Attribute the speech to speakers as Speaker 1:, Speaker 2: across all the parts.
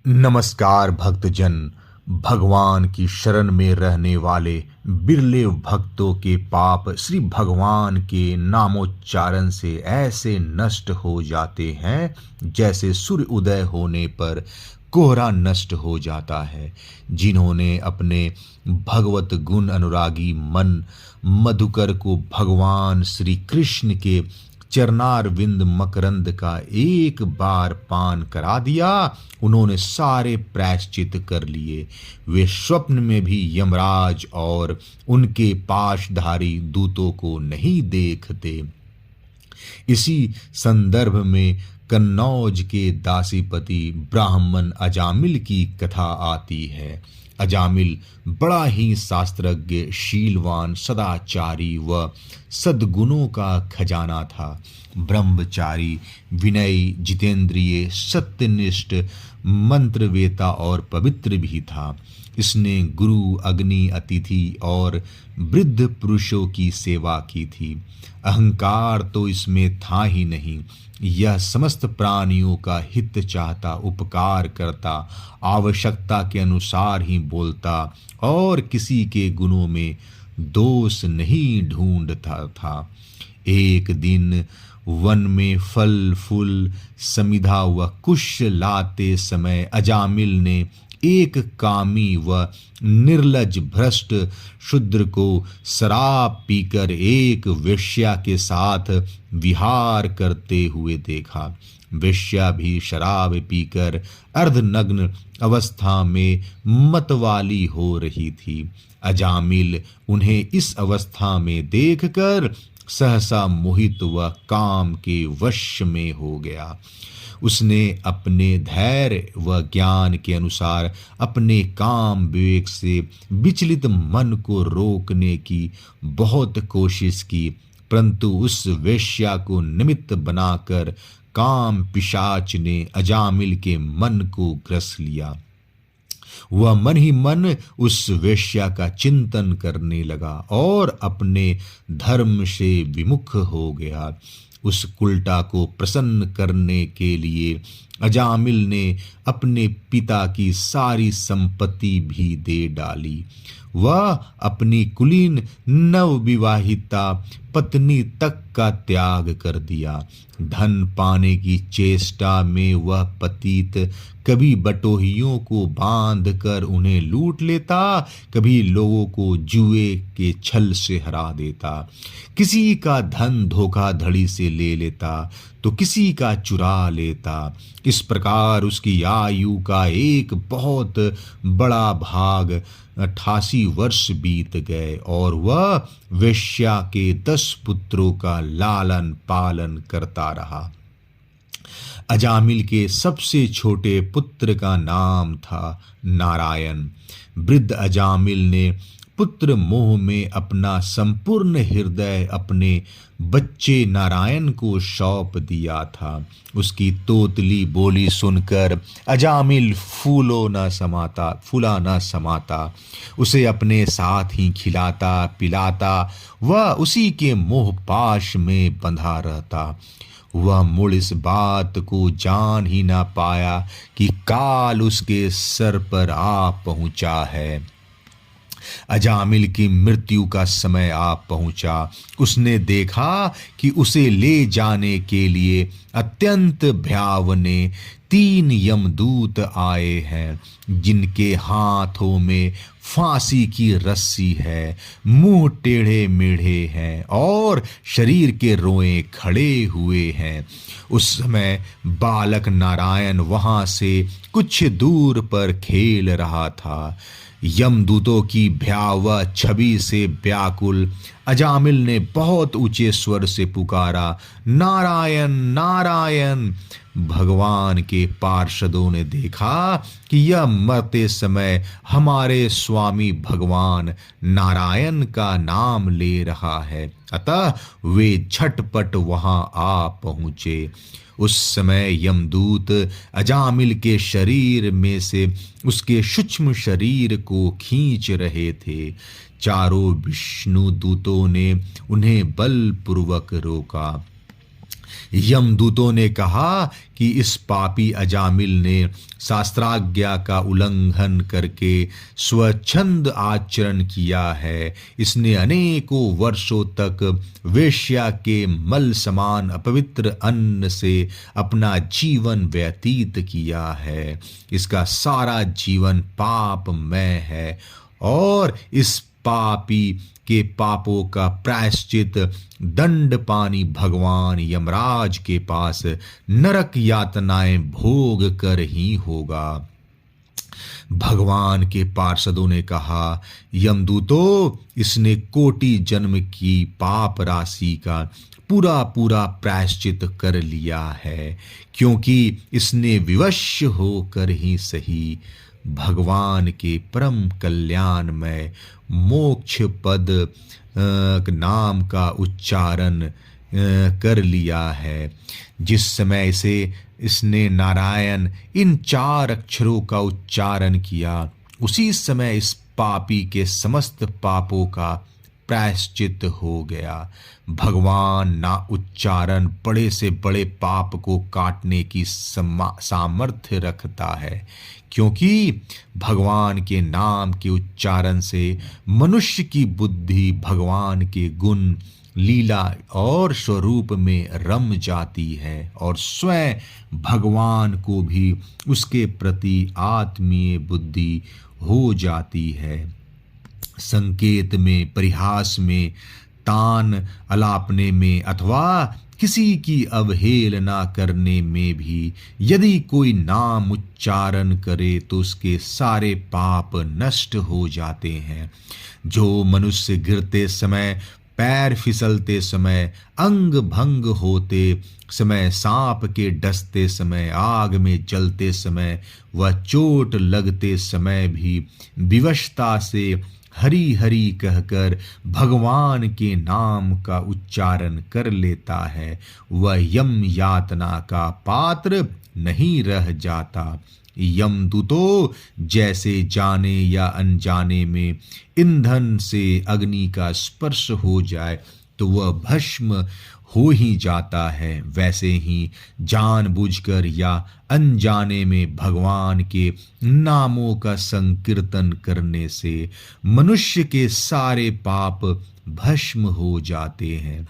Speaker 1: नमस्कार भक्तजन। भगवान की शरण में रहने वाले बिरले भक्तों के पाप श्री भगवान के नामोच्चारण से ऐसे नष्ट हो जाते हैं जैसे सूर्य उदय होने पर कोहरा नष्ट हो जाता है। जिन्होंने अपने भगवत गुण अनुरागी मन मधुकर को भगवान श्री कृष्ण के चरणारविंद मकरंद का एक बार पान करा दिया, उन्होंने सारे प्रायश्चित कर लिए। वे स्वप्न में भी यमराज और उनके पाशधारी दूतों को नहीं देखते। इसी संदर्भ में कन्नौज के दासीपति ब्राह्मण अजामिल की कथा आती है। अजामिल बड़ा ही शास्त्रज्ञ, शीलवान, सदाचारी व सद्गुणों का खजाना था। ब्रह्मचारी, विनयी, जितेंद्रिय, सत्यनिष्ठ, मंत्रवेता और पवित्र भी था। इसने गुरु, अग्नि, अतिथि और वृद्ध पुरुषों की सेवा की थी। अहंकार तो इसमें था ही नहीं। यह समस्त प्राणियों का हित चाहता, उपकार करता, आवश्यकता के अनुसार ही बोलता और किसी के गुणों में दोष नहीं ढूंढता था। एक दिन वन में फल फूल समिधा व कुश लाते समय अजामिल ने एक कामी व निर्लज भ्रष्ट शूद्र को शराब पीकर एक वेश्या के साथ विहार करते हुए देखा। वेश्या भी शराब पीकर अर्धनग्न अवस्था में मतवाली हो रही थी। अजामिल उन्हें इस अवस्था में देखकर सहसा मोहित व काम के वश में हो गया। उसने अपने धैर्य व ज्ञान के अनुसार अपने काम विवेक से विचलित मन को रोकने की बहुत कोशिश की, परंतु उस वेश्या को निमित्त बनाकर काम पिशाच ने अजामिल के मन को ग्रस लिया। वह मन ही मन उस वेश्या का चिंतन करने लगा और अपने धर्म से विमुख हो गया। उस उल्टा को प्रसन्न करने के लिए अजामिल ने अपने पिता की सारी संपत्ति भी दे डाली। वह अपनी कुलीन नवविवाहिता पत्नी तक का त्याग कर दिया। धन पाने की चेष्टा में वह पतित कभी बटोहियों को बांध कर उन्हें लूट लेता, कभी लोगों को जुए के छल से हरा देता। किसी का धन धोखाधड़ी से ले लेता तो किसी का चुरा लेता। इस प्रकार उसकी आयु का एक बहुत बड़ा भाग 88 वर्ष बीत गए और वह वेश्या के 10 पुत्रों का लालन पालन करता रहा। अजामिल के सबसे छोटे पुत्र का नाम था नारायण। वृद्ध अजामिल ने पुत्र मोह में अपना संपूर्ण हृदय अपने बच्चे नारायण को सौंप दिया था। उसकी तोतली बोली सुनकर अजामिल फूला न समाता, उसे अपने साथ ही खिलाता पिलाता, वह उसी के मोह पाश में बंधा रहता। वह मूल इस बात को जान ही ना पाया कि काल उसके सर पर आ पहुंचा है। अजामिल की मृत्यु का समय आ पहुंचा। उसने देखा कि उसे ले जाने के लिए अत्यंत भयावने 3 यमदूत आए हैं, जिनके हाथों में फांसी की रस्सी है, मुंह टेढ़े मेढ़े हैं और शरीर के रोए खड़े हुए हैं। उस समय बालक नारायण वहां से कुछ दूर पर खेल रहा था। यमदूतों की भयावह छवि से व्याकुल अजामिल ने बहुत ऊंचे स्वर से पुकारा, नारायण नारायण। भगवान के पार्षदों ने देखा कि यह मरते समय हमारे स्वामी भगवान नारायण का नाम ले रहा है, अतः वे झटपट वहां आ पहुंचे। उस समय यमदूत अजामिल के शरीर में से उसके सूक्ष्म शरीर को खींच रहे थे। चारों विष्णु दूतों ने उन्हें बलपूर्वक रोका। यमदूतों ने कहा कि इस पापी अजामिल ने शास्त्राज्ञा का उल्लंघन करके स्वच्छंद आचरण किया है। इसने अनेकों वर्षों तक वेश्या के मल समान अपवित्र अन्न से अपना जीवन व्यतीत किया है। इसका सारा जीवन पापमय है और इस पापी के पापों का प्रायश्चित दंड पानी भगवान यमराज के पास नरक यातनाएं भोग कर ही होगा। भगवान के पार्षदों ने कहा, यमदूतों, इसने कोटि जन्म की पाप राशि का पूरा पूरा प्रायश्चित कर लिया है, क्योंकि इसने विवश होकर ही सही भगवान के परम कल्याण में मोक्ष पद नाम का उच्चारण कर लिया है। जिस समय इसने नारायण इन 4 अक्षरों का उच्चारण किया, उसी समय इस पापी के समस्त पापों का प्रायश्चित हो गया। भगवान ना उच्चारण बड़े से बड़े पाप को काटने की सामर्थ्य रखता है, क्योंकि भगवान के नाम के उच्चारण से मनुष्य की बुद्धि भगवान के गुण, लीला और स्वरूप में रम जाती है और स्वयं भगवान को भी उसके प्रति आत्मीय बुद्धि हो जाती है। संकेत में, परिहास में, तान अलापने में अथवा किसी की अवहेलना करने में भी यदि कोई नाम उच्चारण करे तो उसके सारे पाप नष्ट हो जाते हैं। जो मनुष्य गिरते समय, पैर फिसलते समय, अंग भंग होते समय, सांप के डसते समय, आग में जलते समय व चोट लगते समय भी विवशता से हरि हरि कहकर भगवान के नाम का उच्चारण कर लेता है, वह यम यातना का पात्र नहीं रह जाता। यमदूतों, जैसे जाने या अनजाने में ईंधन से अग्नि का स्पर्श हो जाए तो वह भस्म हो ही जाता है, वैसे ही जानबूझकर या अनजाने में भगवान के नामों का संकीर्तन करने से मनुष्य के सारे पाप भस्म हो जाते हैं।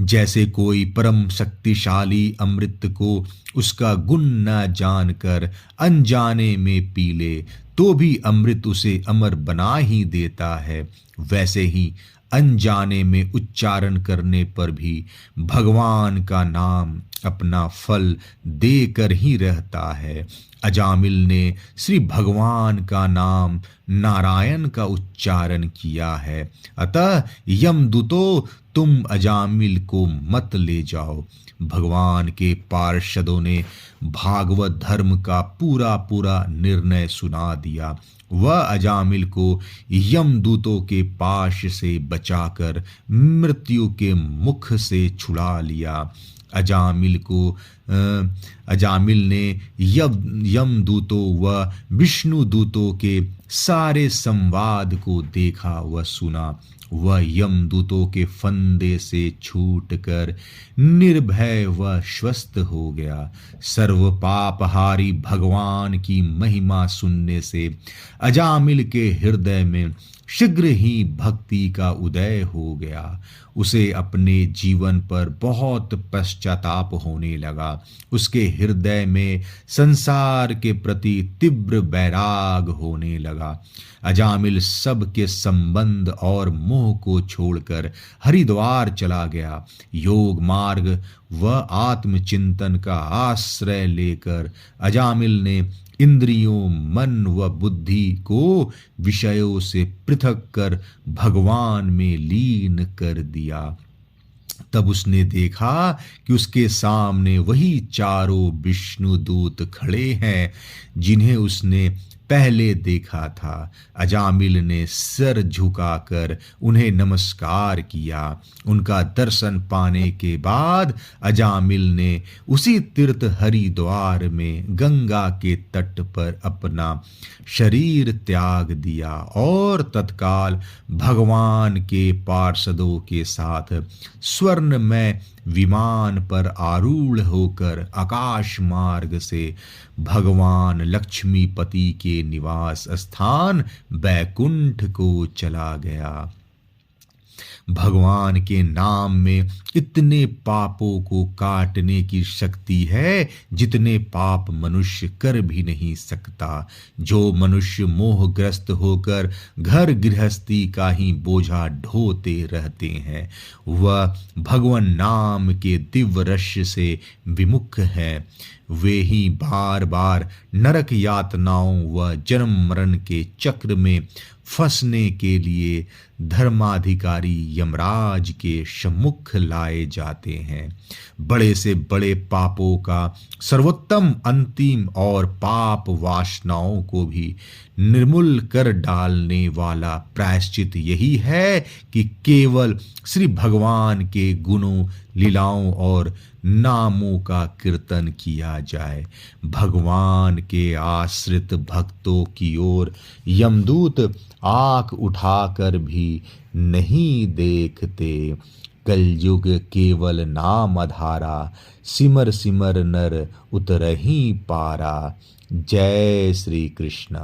Speaker 1: जैसे कोई परम शक्तिशाली अमृत को उसका गुण न जानकर अनजाने में पी ले तो भी अमृत उसे अमर बना ही देता है, वैसे ही अनजाने में उच्चारण करने पर भी भगवान का नाम अपना फल देकर ही रहता है। अजामिल ने श्री भगवान का नाम नारायण का उच्चारण किया है, अतः यमदूतों, तुम अजामिल को मत ले जाओ। भगवान के पार्षदों ने भागवत धर्म का पूरा पूरा निर्णय सुना दिया। वह अजामिल को यमदूतों के पाश से बचाकर मृत्यु के मुख से छुड़ा लिया। अजामिल ने यमदूतों व विष्णु दूतों के सारे संवाद को देखा व सुना। वह यमदूतों के फंदे से छूटकर निर्भय व स्वस्थ हो गया। सर्व पापहारी भगवान की महिमा सुनने से अजामिल के हृदय में शीघ्र ही भक्ति का उदय हो गया। उसे अपने जीवन पर बहुत पश्चाताप होने लगा। उसके हृदय में संसार के प्रति तीव्र वैराग होने लगा। अजामिल सब के संबंध और मोह को छोड़कर हरिद्वार चला गया। योग मार्ग व आत्मचिंतन का आश्रय लेकर अजामिल ने इंद्रियों, मन व बुद्धि को विषयों से पृथक कर भगवान में लीन कर दिया। तब उसने देखा कि उसके सामने वही चारों विष्णु दूत खड़े हैं जिन्हें उसने पहले देखा था। अजामिल ने सिर झुकाकर उन्हें नमस्कार किया। उनका दर्शन पाने के बाद अजामिल ने उसी तीर्थ हरिद्वार में गंगा के तट पर अपना शरीर त्याग दिया और तत्काल भगवान के पार्षदों के साथ स्वर्ण में विमान पर आरूढ़ होकर आकाश मार्ग से भगवान लक्ष्मीपति के निवास स्थान बैकुंठ को चला गया। भगवान के नाम में इतने पापों को काटने की शक्ति है जितने पाप मनुष्य कर भी नहीं सकता। जो मनुष्य मोहग्रस्त होकर घर गृहस्थी का ही बोझा ढोते रहते हैं, वह भगवान नाम के दिव्य रस से विमुख है। वे ही बार बार नरक यातनाओं व जन्म मरण के चक्र में फंसने के लिए धर्माधिकारी यमराज के सम्मुख लाए जाते हैं। बड़े से बड़े पापों का सर्वोत्तम अंतिम और पाप वासनाओं को भी निर्मूल कर डालने वाला प्रायश्चित यही है कि केवल श्री भगवान के गुणों, लीलाओं और नामों का कीर्तन किया जाए। भगवान के आश्रित भक्तों की ओर यमदूत आंख उठाकर भी नहीं देखते। कलयुग केवल नाम आधारा, सिमर सिमर नर उतरहि पारा। जय श्री कृष्ण।